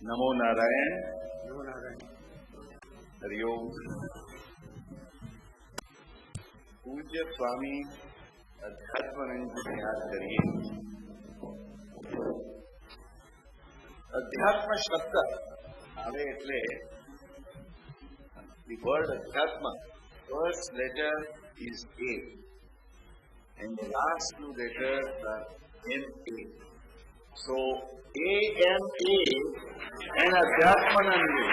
Namo Narayan. Hari Om. Pujya Swami Adhyatmanandaji को याद करिए. अध्यात्म शब्द આવે એટલે the word Adhyatma, first letter is A and the last two letters are M-A. So A-M-A and Adhyatmanandaji,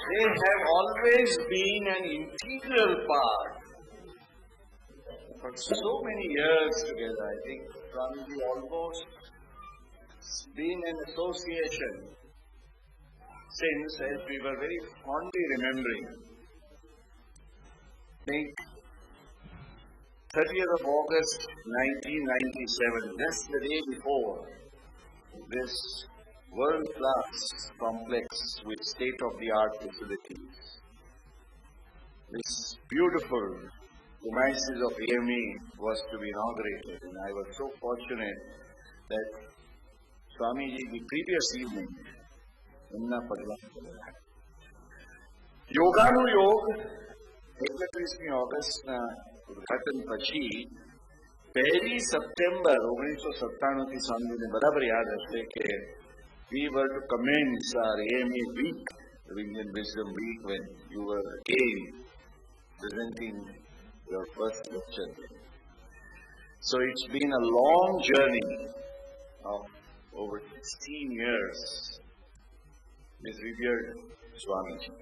they have always been an integral part for so many years together. I think Swamiji almost been an association since, as we were very fondly remembering. I think 30th of August 1997, just the day before, this world-class complex with state-of-the-art facilities, this beautiful premises of AME was to be inaugurated, and I was so fortunate that Swamiji the previous evening એમના પગલા યોગાનુયોગ 31મી ઓગસ્ટના ઉદ્ઘાટન પછી 1 September 1997 થી સ્વામીજીને બરાબર યાદ હશે કે we were to commence our AMA week, the Indian Wisdom Week, when you were again presenting your first lecture. So it's been a long journey of over 16 years with revered Swamiji.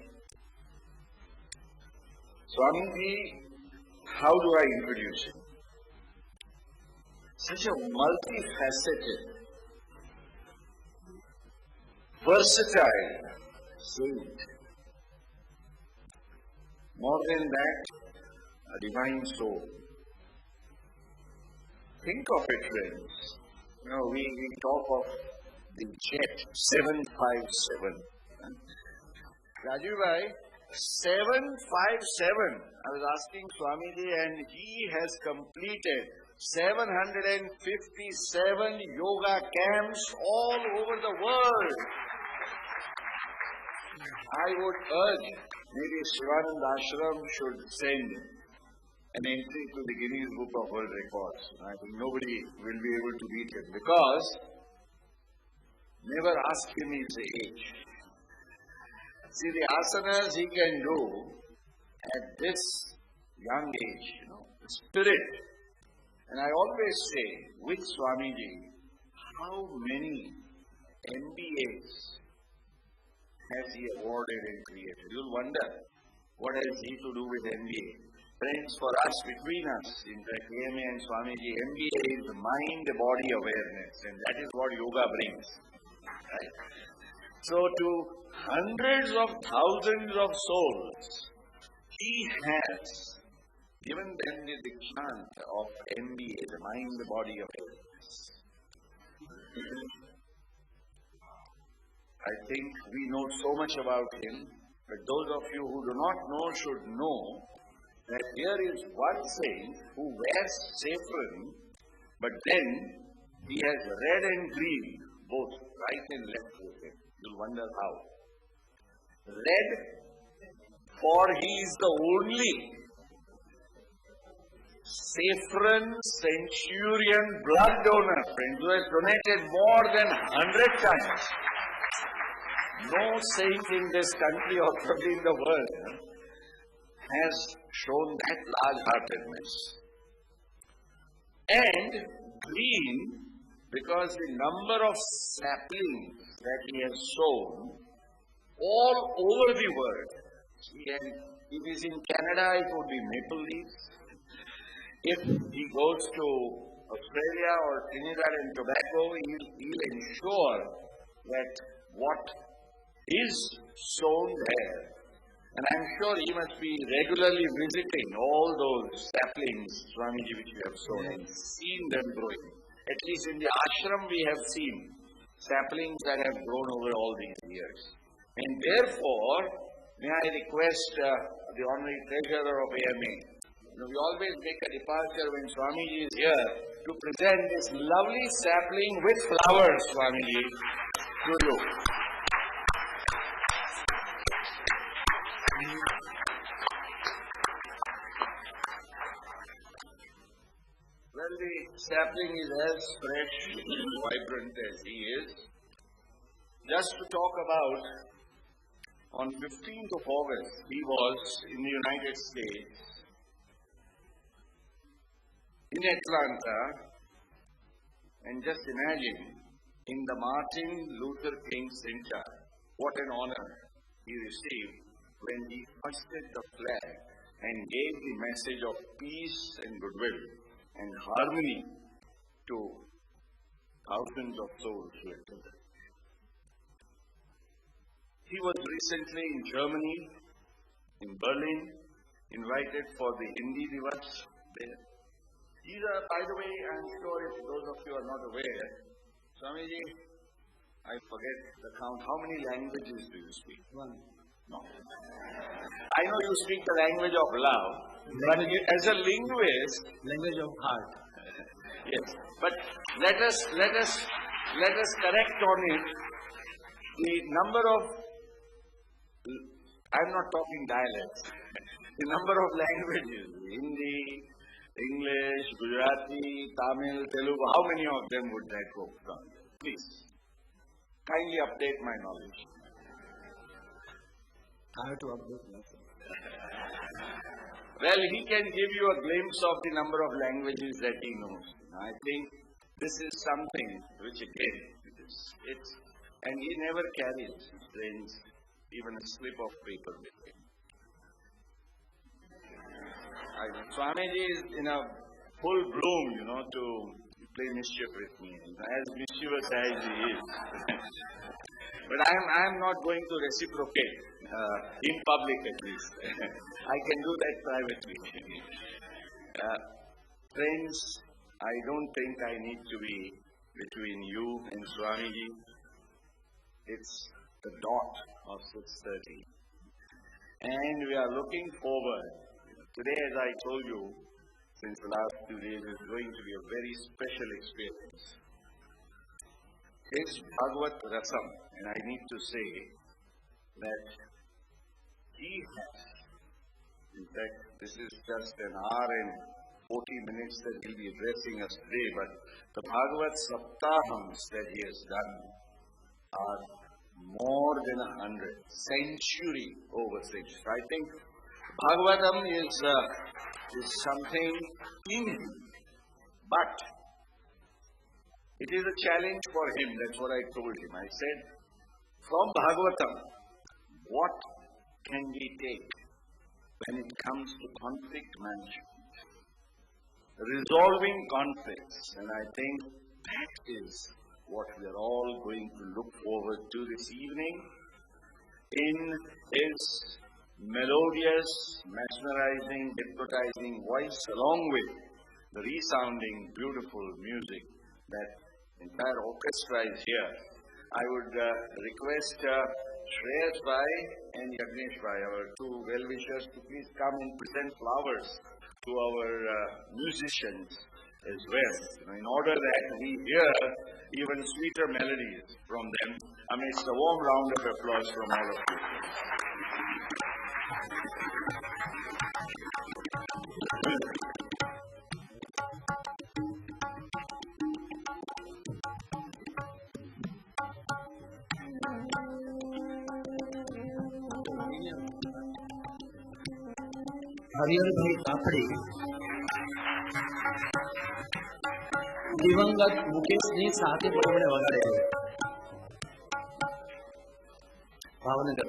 Swamiji, how do I introduce him? Such a multifaceted, versatile saint. More than that, a divine soul. Think of it, friends. You know, we talk of the jet 757. Raju bhai, 757. I was asking Swamiji, and he has completed 757 yoga camps all over the world. I would urge maybe Shivananda Ashram should send an entry to the Guinness Book of World Records. I think nobody will be able to beat him, because never ask him his age. See, the asanas he can do at this young age, the spirit. And I always say, with Swamiji, how many MBAs has he awarded and created? You'll wonder, what has he to do with MBA? Friends, for us, between us, in fact, AMA and Swamiji, MBA is mind-body awareness, and that is what yoga brings. Right? So, to hundreds of thousands of souls, he has given them the dikshant of MBA, the mind-body awareness. I think we know so much about him, but those of you who do not know should know that here is one saint who wears saffron, but then he has red and green, both right and left with him. You'll wonder how. Red, for he is the only saffron centurion blood donor, friends, who has donated more than 100 times. No saint in this country or probably in the world has shown that large-heartedness. And green, because the number of saplings that he has sown all over the world. And if he is in Canada, it would be maple leaves. If he goes to Australia or Trinidad and Tobago, he'll ensure that what is sown there. And I'm sure he must be regularly visiting all those saplings, Swamiji, which we have sown, and seen them growing. At least in the ashram we have seen saplings that have grown over all these years. And therefore, may I request the Honorary Treasurer of AMA, we always make a departure when Swamiji is here to present this lovely sapling with flowers, Swamiji. to you. Well, the sapling is as fresh and vibrant as he is. Just to talk about, on 15th of August, he was in the United States, in Atlanta, and just imagine, in the Martin Luther King Center, what an honor he received when he hoisted the flag and gave the message of peace and goodwill and harmony to thousands of souls who attended. He was recently in Germany, in Berlin, invited for the Hindi Divas there. These are, by the way, I'm sure if those of you are not aware, Swamiji, I forget the count. How many languages do you speak? One. No. I know you speak the language of love, but as a linguist, Language of heart. yes. But let us correct on it. The number of, I'm not talking dialects. The number of languages, Hindi, English, Gujarati, Tamil, Telugu, how many of them would that go from? Please, kindly update my knowledge. I have to update myself. Well, he can give you a glimpse of the number of languages that he knows. I think this is something which again, and he never carries, brings even a slip of paper with him. Swamiji is in a full bloom, to play mischief with me, as mischievous as he is. But I am not going to reciprocate, in public at least. I can do that privately. Friends, I don't think I need to be between you and Swamiji. It's the dot of 6:30. And we are looking forward. Today, as I told you, since the last 2 days, is going to be a very special experience. It's Bhagavad Rasam, and I need to say that he has, in fact, this is just an hour and 40 minutes that he'll be addressing us today, but the Bhagavad Saptahams that he has done are more than 100, century over century. I think Bhagavatam is something in him, but it is a challenge for him. That's what I told him. I said, from Bhagavatam, what can we take when it comes to conflict management? Resolving conflicts, and I think that is what we are all going to look forward to this evening in his melodious, mesmerizing, hypnotizing voice, along with the resounding, beautiful music that entire orchestra is here. I would request Shreyas Bhai and Yagnesh Bhai, our two well-wishers, to please come and present flowers to our musicians as well, in order that we hear even sweeter melodies from them, amidst a warm round of applause from all of you. હરિહરભાઈ Kapadi દિવંગત મુકેશની સાથે પણ આપણે વગાડ્યા ભાવનગર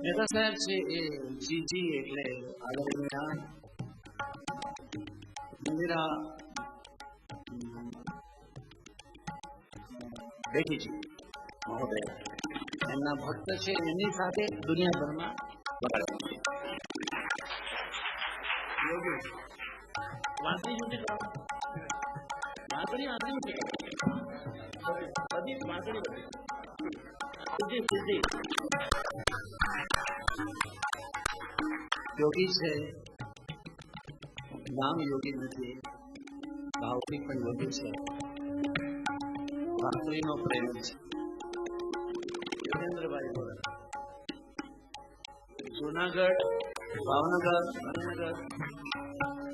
મહેતા સાહેબ છે એ જીજી એટલે આદરણીય મંદિરા બેઠીજી મહોદય એમના ભક્ત છે એમની સાથે દુનિયાભરમાં વગાડે વાંસળી ઉઠી વાંસળી ઉઠી બધી વાંસળી ઉઠી સિદ્ધિ યોગી છે નામ યોગી નથી ભાવથી પણ વધુ છે. ભાતૃનો પ્રેમ છે. યોગેન્દ્રભાઈ બોલે જુનાગઢ, ભાવનગર, ભાવનગર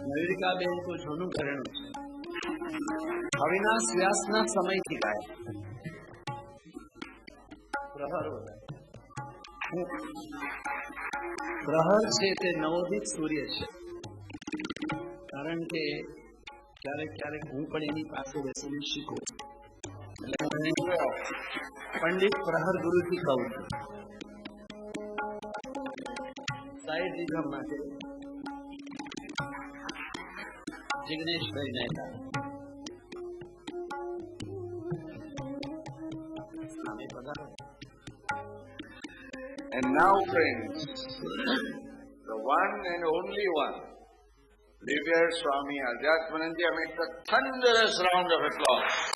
નવિકાબેન તો જૂનું ઘરેણું છે. અવિનાશ વ્યાસના સમયથી ગાય પ્રહર પ્રહર છે તે નવોદિત સૂર્ય છે. કારણ કે ક્યારેક ક્યારેક હું પણ એની પાસે બેસીને શીખું. પંડિત પ્રહર ગુરુજી કહું છું. સાઈડ દીધા માટે જિગ્નેશભાઈ નહેતા And now, friends, the one and only one, revered Swami Adhyatmanandaji, amidst a thunderous round of applause.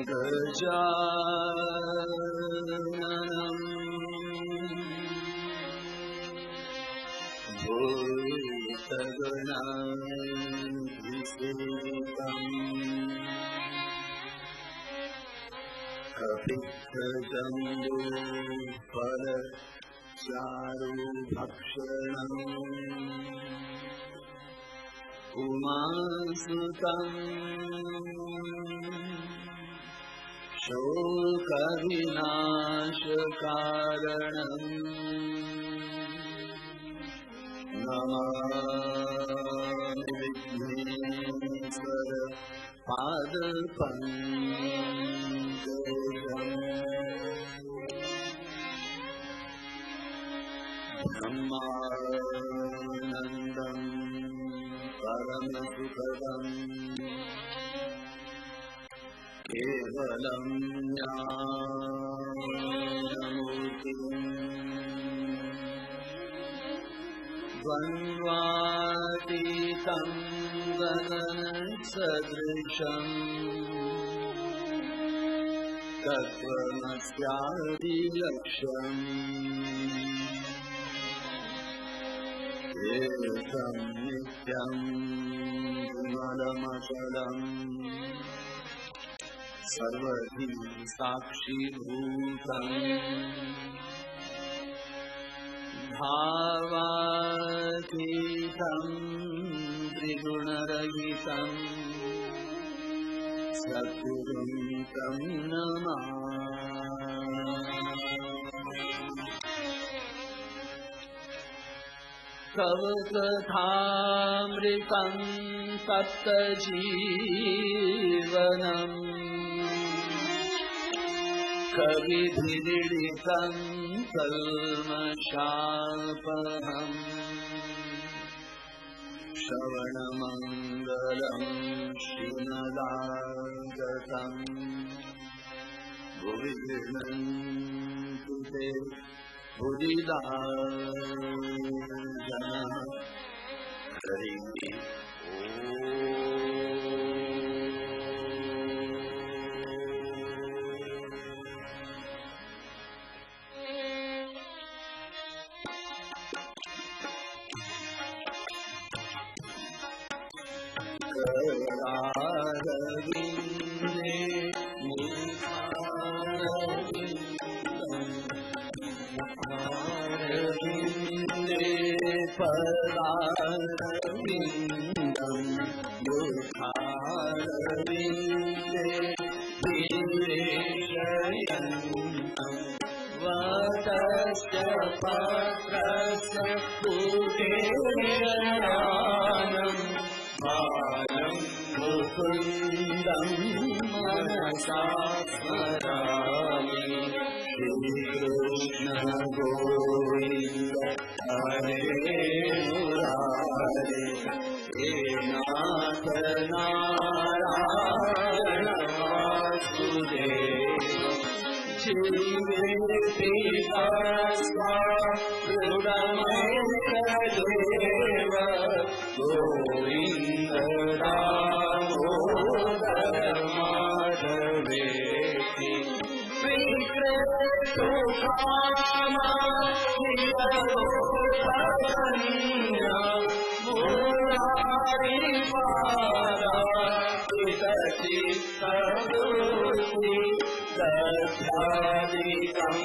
गजाननं भूतगणाधिसेवितं कपित्थजम्बूफलचारुभक्षणम् उमासुतम् शोकविनाशकारणम् Namami Vighneshwar पादपङ्कजम् ब्रह्मानन्दम् परमसुखदम् केवलं ज्ञानमूर्तिम् द्वन्द्वातीतं गगनसदृशम् तत्त्वमस्यादिलक्ष्यम् एकं नित्यं विमलमचलम् सर्वधी साक्षीभूतम् भावातीतं त्रिगुणरहितं सद्गुरुं तं नमामि। तव कथामृतं तप्तजीवनम् कविभिरीडितं कल्मषापहम् श्रवणमङ्गलं श्रीमदागतम् भुवि गृह्णन्तु ते बुधिदा जनः हरिः Arvinde Padarvindam Mukharvinde वतश्च पत्रस्य कुटीरयानं बालं मुकुन्दं मनसा स्मरामि श्रीकृष्ण गोविन्द हरे मुरारे हे नाथ नारायण वासुदेव जीवेतिदास्वादृढमेकदेव गोविन्द दामोदर माधवेति विक्रेतु कामा निरलोकधन्या मुरारी पादा चित्तवृत्ति दध्यादिकं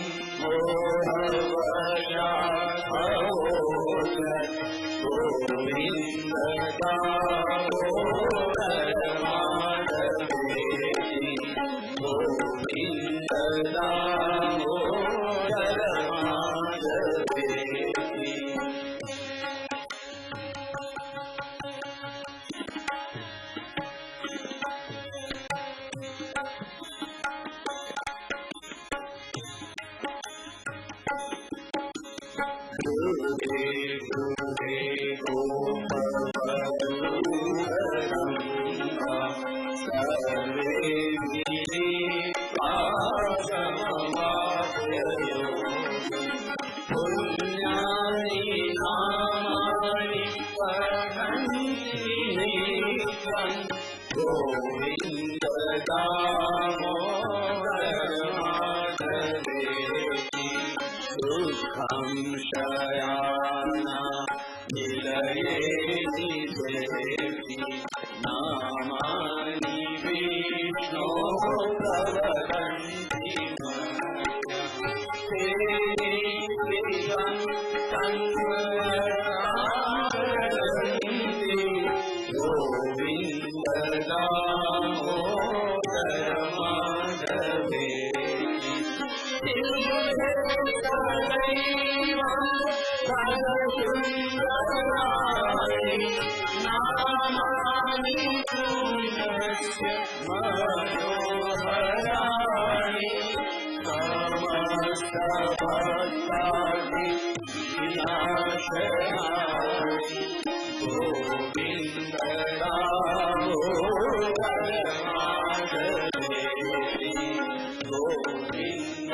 मोहवशाभवोद गोविन्द दामोदर माधवेति गोविन्द दामोदर माधवेति गोविन्द दामोदर माधवेति दुःखं शयाना निलयेति सेति नामानि विष्णो प्रवदन्ति तेनि प्रियं तन्मयान्ति गोविन्द दामोदर माधवेति नामानि पुण्यस्य मनोहराणि समस्तभक्तानि विनाशनानि Govind Damodar माधवेति Govind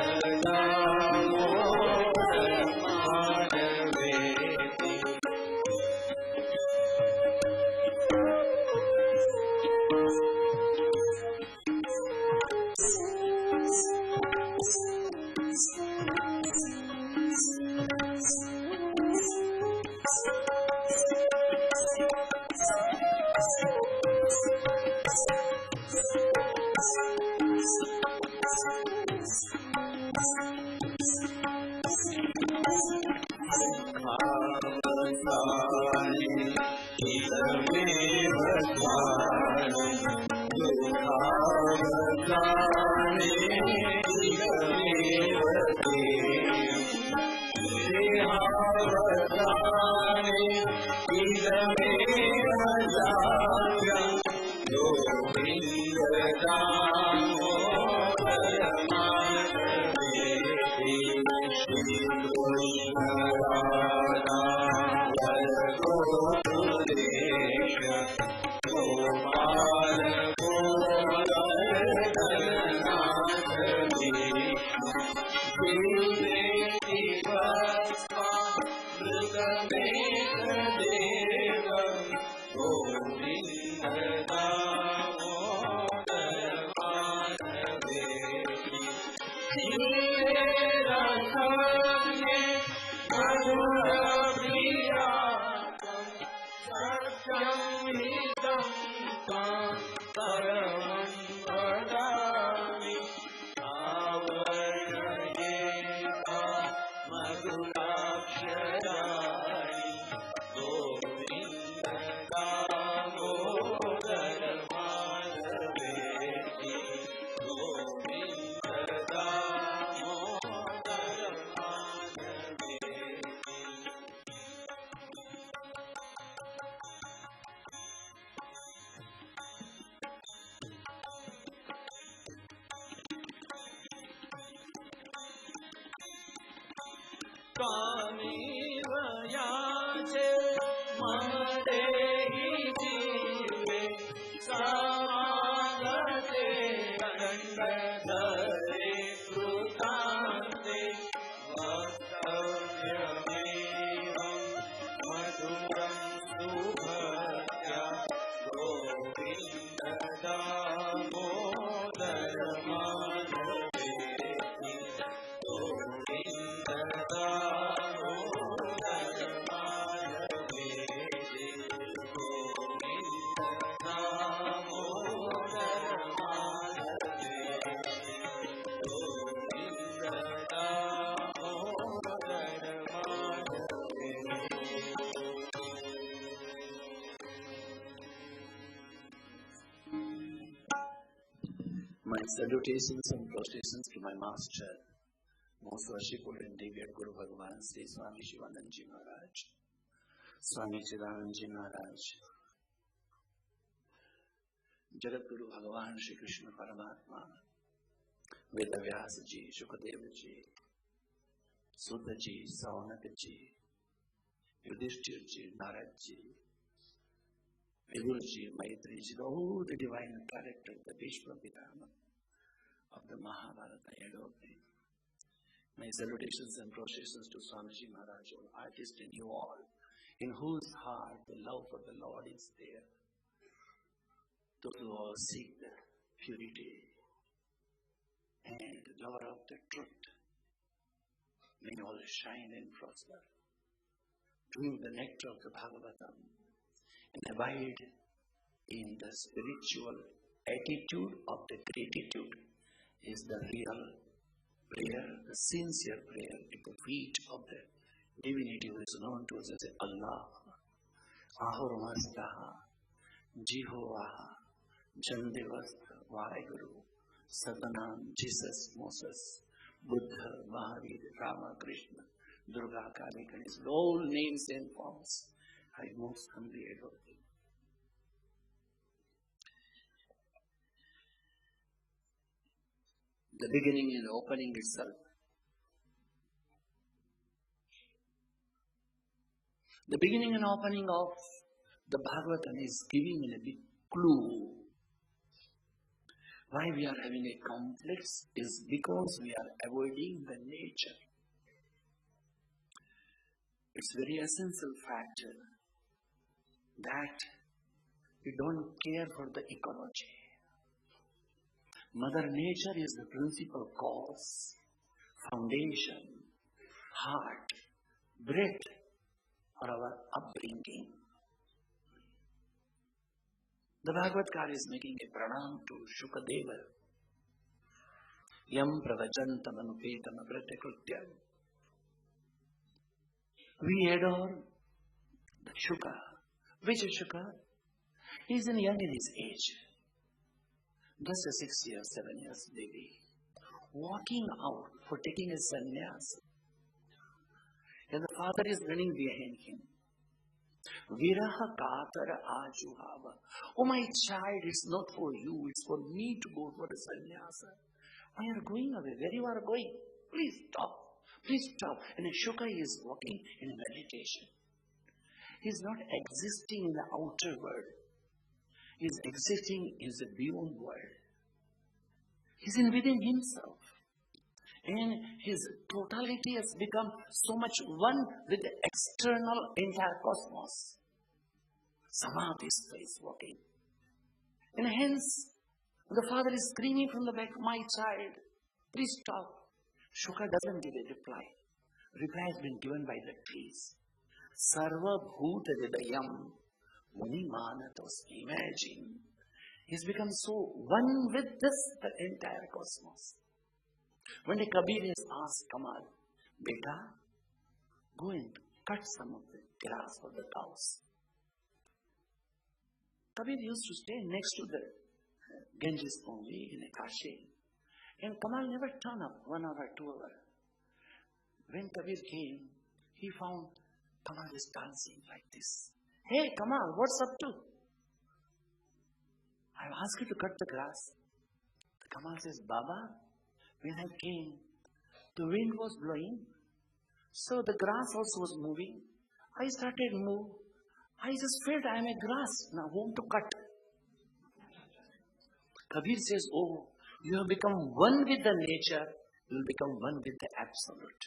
Damodar माधवेति Swami vayache mare hi jive samagate gandhare krutante vastavyameham madhuram subhatya govinda damodara madhave govinda damodara madhave govinda damodara madhave govinda damodara madhave. My salutations and prostrations to my master, most worshipful and revered Guru Bhagavan Sri Swami Shivanandaji Maharaj, Swami Chidanandaji Maharaj, Jagat Guru Bhagavan Shri Krishna Paramatma, Vedavyasa Ji, Shukadeva Ji, Sudha Ji, Saunaka Ji, Yudhishthir Ji, Narad Ji, Vidur Ji, Maitri Ji, all the divine characters, the Bhishma Pitama of the Mahabharata, I adore them. My salutations and prostrations to Swamiji Maharaj, all artists and you all, in whose heart the love for the Lord is there. Those who all seek the purity and the lover of the truth, may all shine and prosper. Drink the nectar of the Bhagavatam and abide in the spiritual attitude of the gratitude is the real prayer, the sincere prayer at the feet of the divinity who is known to us as Allah. Ahurmastaha, Jehovah, Jandevastha, Vaheguru, Satanam, Jesus, Moses, Buddha, Mahavir, Rama, Krishna, Durga, Kali, Ganesh, all names and forms, I most humbly adore them. The beginning and opening itself. The beginning and opening of the Bhagavatam is giving a big clue. Why we are having a conflict is because we are avoiding the nature. It's very essential factor that we don't care for the ecology. Mother Nature is the principal cause, foundation, heart, breath for our upbringing. The Bhagavatkar is making a pranam to Shukadeva. Yam pravajantam anupetam apratyakrutyam. We adore the Shuka. Which Shuka? He is young in his age. Just a 6 years, 7 years baby. Walking out for taking a sannyas. And the father is running behind him. Viraha katara ajuhava. Oh my child, it's not for you, it's for me to go for the sannyasa. Why are you going away? Where you are going? Please stop. Please stop. And Shuka is walking in meditation. He is not existing in the outer world. He is existing in the beyond world. He is in within himself. And his totality has become so much one with the external entire cosmos. Samadhi is walking. And hence, the father is screaming from the back, my child, please stop. Shuka doesn't give a reply. Reply has been given by the trees. Sarva bhuta hridayam muni manatos. Imagine. He's become so one with this, the entire cosmos. When the Kabir is asked, Kamal, beta, go and cut some of the grass for the cows. Kabir used to stay next to the Ganges only in a Kashi. And Kamal never turned up 1 hour, 2 hours. When Kabir came, he found Kamal is dancing like this. Hey Kamal, what's up to? I've asked you to cut the grass. Kamal says, Baba, when I came, the wind was blowing, So the grass also was moving. I started move. I just felt I am a grass. Now whom to cut? Kabir says, oh, you have become one with the nature, you will become one with the absolute.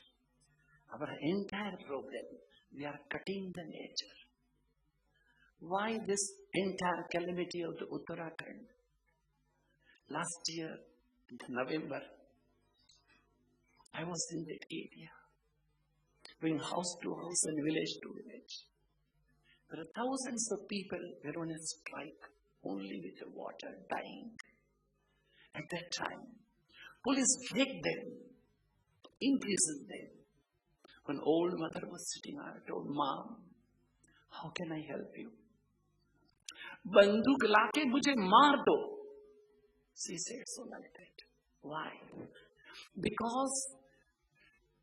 Our entire problem, we are cutting the nature. Why this entire calamity of the Uttarakhand? Last year, in November, I was in that area, going house to house and village to village. There are thousands of people were on a strike, only with the water, dying. At that time, police dragged them, imprisoned them. When old mother was sitting, I told, Mom, how can I help you? Banduk laake mujhe maar do. She said so like that. Why? Because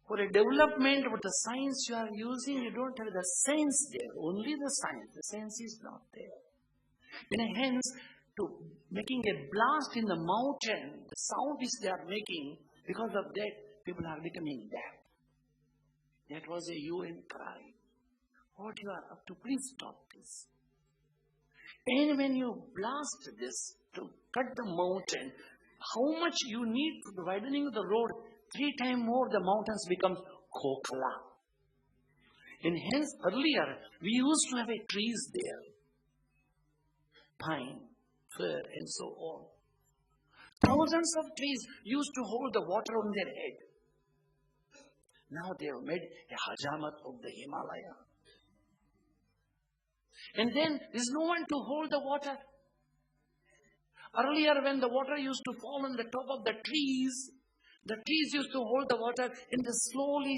for a development of the science you are using, you don't have the sense there, only the science. The sense is not there. And hence, to making a blast in the mountain, the sound which they are making, because of that, people are becoming deaf. That was a UN cry. What you are up to, please stop this. And when you blast this to cut the mountain, how much you need to widening the road, 3 times more the mountains become kokla. And hence earlier, we used to have a trees there. Pine, fir, and so on. Thousands of trees used to hold the water on their head. Now they have made a hajamat of the Himalaya. And then there is no one to hold the water. Earlier when the water used to fall on the top of the trees used to hold the water, and then slowly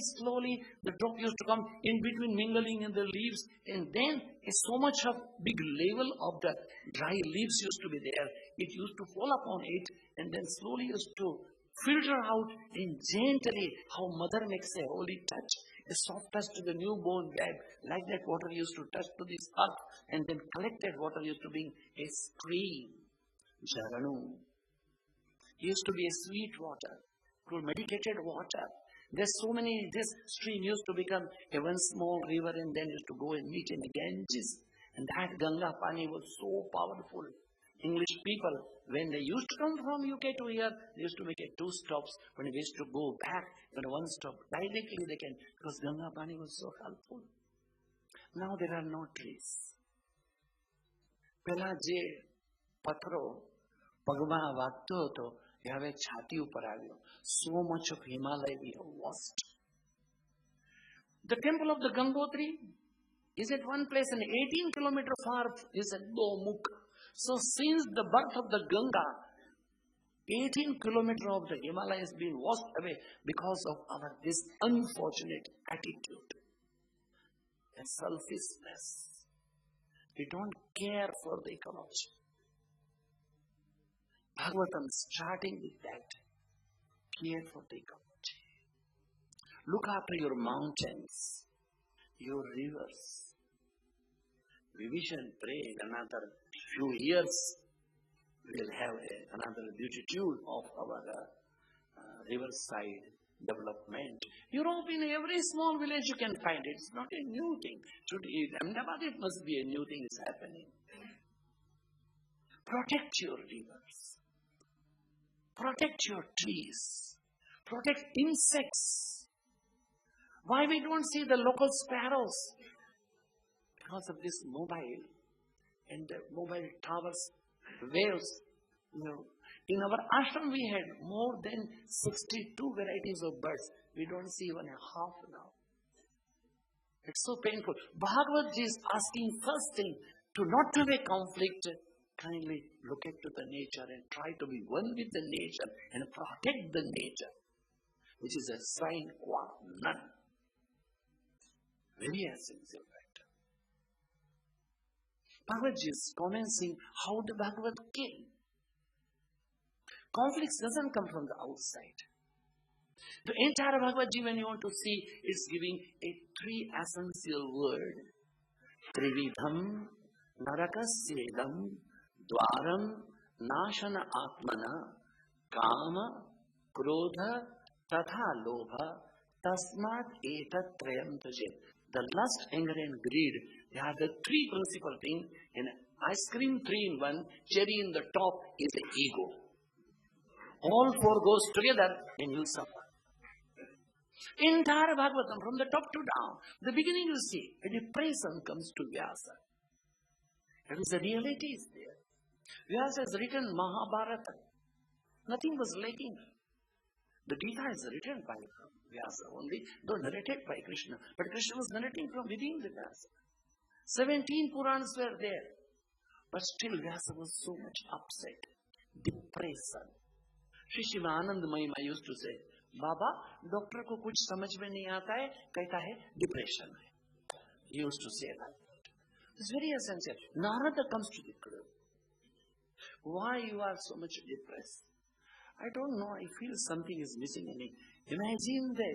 the drop used to come in between, mingling in the leaves, and then so much of big level of the dry leaves used to be there. It used to fall upon it, and then slowly used to filter out, and gently how mother makes a holy touch, a soft touch to the newborn babe, like that water used to touch to this earth, and then collected water used to be a stream, Jaranu. Used to be a sweet water, medicated water. There's so many, this stream used to become a one small river, and then used to go and meet in the Ganges. And that Ganga Pani was so powerful. English people, when they used to come from UK to here, they used to make it 2 stops. When they used to go back, when 1 stop, directly they can, because Ganga Pani was so helpful. Now there are no trees. Pela je pathro, pagma vakto to, you have a chati upar avyo. So much of Himalaya we have lost. The temple of the Gangotri is at one place, and 18 kilometers far is at Domuk. So since the birth of the Ganga, 18 kilometers of the Himalaya has been washed away because of our this unfortunate attitude and selfishness. We don't care for the ecology. Bhagavatam starting with that. Care for the ecology. Look after your mountains, your rivers. We wish and pray in another few years we will have another beautitude of our riverside development. Europe, in every small village you can find it. It's not a new thing. Ahmedabad, it must be a new thing is happening. Protect your rivers. Protect your trees. Protect insects. Why we don't see the local sparrows? Because of this mobile and the mobile towers, waves. In our ashram we had more than 62 varieties of birds. We don't see even a half now. It's so painful. Bhagavad Gita is asking first thing to not to have a conflict. Kindly look into the nature and try to be one with the nature and protect the nature, which is a sine qua non. Very essential factor. Bhagavad Gita is commenting how the Bhagavad came. Conflicts doesn't come from the outside. The entire Bhagavad Gita, when you want to see, it's giving a 3 essential word. Trividham narakasyedam dwaram nashana atmana kama krodha tatha lobha Tasmat etat trayam tajet. The lust, anger and greed, they are the three principal things. And ice cream 3-in-1, cherry in the top is the ego. All four goes together and you suffer. Entire Bhagavatam from the top to down. The beginning you see, a depression comes to Vyasa. That is the reality is there. Vyasa has written Mahabharata. Nothing was lacking. The Gita is written by Vyasa only, though narrated by Krishna. But Krishna was narrating from within the Vyasa. 17 Puranas were there. But still Vyasa was so much upset. Depression. Shri Shivanand Mahima used to say, Baba, doctor ko kuch samajh mein nahi aata hai, कहता है depression hai. He used to say that. It's very essential. Narada comes to the clue. Why you are so much depressed? I don't know. I feel something is missing in me. Imagine the